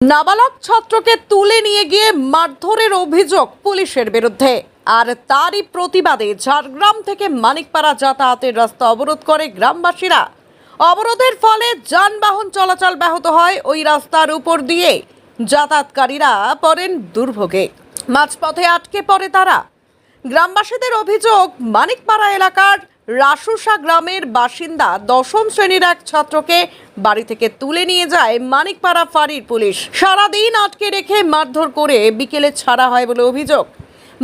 নাবালক ছাত্রকে তুলে নিয়ে গিয়ে মারধরের অভিযোগ পুলিশের বিরুদ্ধে। আর তারই প্রতিবাদে ঝাড়গ্রাম থেকে মানিকপাড়া যাতায়াতের রাস্তা অবরোধ করে গ্রামবাসীরা। অবরোধের ফলে যানবাহন চলাচল ব্যাহত হয়। ওই রাস্তার উপর দিয়ে যাতায়াতকারীরা পড়েন দুর্ভোগে, মাঝপথে আটকে পড়ে তারা। গ্রামবাসীদের অভিযোগ, মানিকপাড়া এলাকার রাসুসা গ্রামের বাসিন্দা দশম শ্রেণীর এক ছাত্রকে বাড়ি থেকে তুলে নিয়ে যায় মানিকপাড়া ফাঁড়ির পুলিশ। সারাদিন আটকে রেখে মারধর করে বিকেলে ছাড়া হয় বলে অভিযোগ।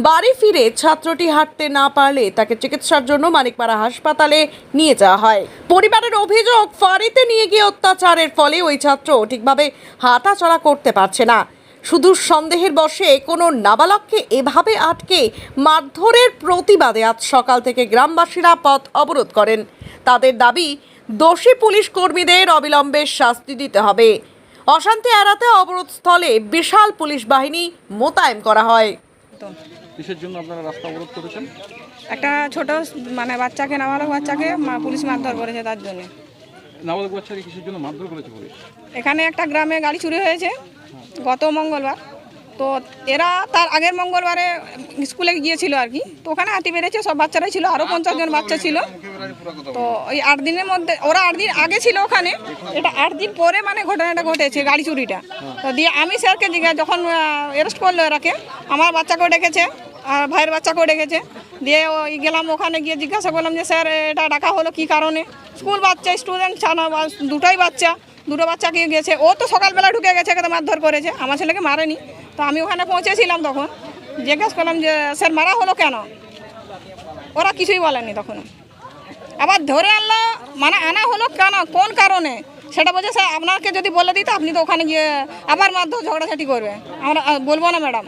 বাড়ি ফিরে ছাত্রটি হাঁটতে না পারলে তাকে চিকিৎসার জন্য মানিকপাড়া হাসপাতালে নিয়ে যাওয়া হয়। পরিবারের অভিযোগ, ফাঁড়িতে নিয়ে গিয়ে অত্যাচারের ফলে ওই ছাত্র ঠিকভাবে হাঁটাচলা করতে পারছে না। শুধু সন্দেহের বশে কোনো নাবালককে এভাবে আটকে মারধরের প্রতিবাদে আজ সকাল থেকে গ্রামবাসীরা পথ অবরোধ করেন। তাদের দাবি, দোষী পুলিশ কর্মীদের অবিলম্বে শাস্তি দিতে হবে। অশান্তি এড়াতে অবরোধস্থলে বিশাল পুলিশ বাহিনী মোতায়েন করা হয়। কিসের জন্য আপনারা রাস্তা অবরোধ করেছেন? একটা ছোট বাচ্চাকে, নাবালক বাচ্চাকে পুলিশ মারধর করেছে। তার জন্য নাবালক বাচ্চাকে কিসের জন্য মারধর করেছে পুলিশ? এখানে একটা গ্রামে গাড়ি চুরি হয়েছে গত মঙ্গলবার। তো এরা তার আগের মঙ্গলবারে স্কুলে গিয়েছিল আর কি। তো ওখানে হাতি বেড়েছে, সব বাচ্চারাই ছিল, আরও 50 জন বাচ্চা ছিল। তো ওই 8 দিনের মধ্যে, ওরা 8 দিন আগে ছিল ওখানে, এটা 8 দিন পরে মানে ঘটনাটা ঘটেছে, গাড়ি চুরিটা। তো দিয়ে আমি স্যারকে যখন অ্যারেস্ট করলো এরাকে, আমার বাচ্চাকেও ডেকেছে আর ভাইয়ের বাচ্চাকেও ডেকেছে। দিয়ে ওই গেলাম, ওখানে গিয়ে জিজ্ঞাসা করলাম যে স্যার এটা ডাকা হলো কী কারণে? স্কুল বাচ্চা, স্টুডেন্ট দুটোই বাচ্চা, দুটো বাচ্চাকে গেছে। ও তো সকালবেলা ঢুকে গেছে, একে মারধর করেছে, আমার ছেলেকে মারেনি। তো আমি ওখানে পৌঁছেছিলাম, তখন জিজ্ঞাসা করলাম যে স্যার মারা হলো কেন? ওরা কিছুই বলেনি। তখন আবার ধরে আনলো, মানে আনা হলো কেন, কোন কারণে সেটা বলছে স্যার আপনাকে যদি বলে দিত আপনি তো ওখানে গিয়ে আবার মারধর ঝগড়াঝাটি করবে। আমরা বলবো না ম্যাডাম।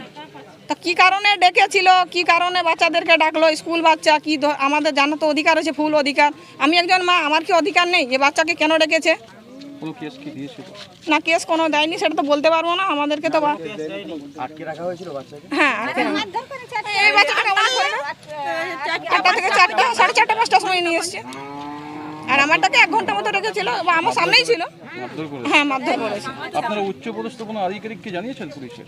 তা কী কারণে ডেকেছিল, কী কারণে বাচ্চাদেরকে ডাকলো? স্কুল বাচ্চা, কি আমাদের জানার তো অধিকার আছে, ফুল অধিকার। আমি একজন মা, আমার কি অধিকার নেই যে বাচ্চাকে কেন ডেকেছে? কোনো কেস কি দিয়েছিল? না, কেস কোনো দেয়নি, সেটা তো বলতে পারবো না। আমাদেরকে তো আটকে রাখা হয়েছিল বাচ্চাকে। হ্যাঁ, এই বাচ্চাটাকে আমাদের 4টা থেকে 4টা, 4:30, 5টার সময় নিয়ে এসছে। আর আমারটাকে 1 ঘন্টা মতো রেখেছিল, আমার সামনেই ছিল। হ্যাঁ, মারধর করেছে। আপনারা উচ্চপদস্থ কোনো আধিকারিককে জানিয়েছেন পুলিশে?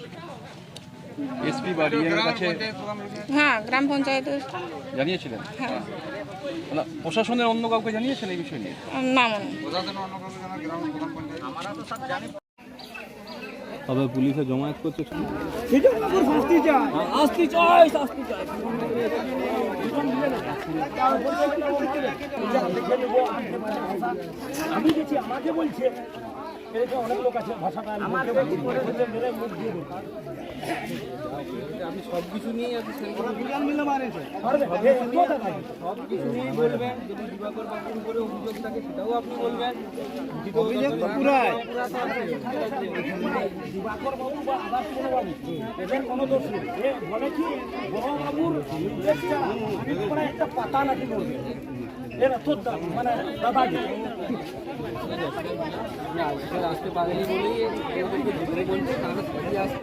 এসপি বা ডিএম এর কাছে? হ্যাঁ, গ্রাম পঞ্চায়েতে জানিয়েছিলেন? হ্যাঁ। না, প্রশাসনের অন্য কাউকে জানিয়েছেন এই বিষয় নিয়ে? না, মানে তবে পুলিশে জমায়েত করছে। আমি গেছি, আমাকে বলছে অনেক লোক আছে, ভাষাটা আমি সব কিছু নিয়ে মিলে মারেছে, সব কিছু নিয়েই বলবেন। যদি দিবাকর বাবুর উপরে অভিযোগ থাকে সেটাও আপনি বলবেন। অভিযোগ তো পুরাই দিবাকর বাবু বা আদার্স কোনো বাবু, এদের কোনো দোষ নেই। বলে কি বড় বাবুর একটা পাতা নাকি বলবে, এরা তোর মানে দাদাকে আসতে পারেনি বলেই বলছে, তাহলে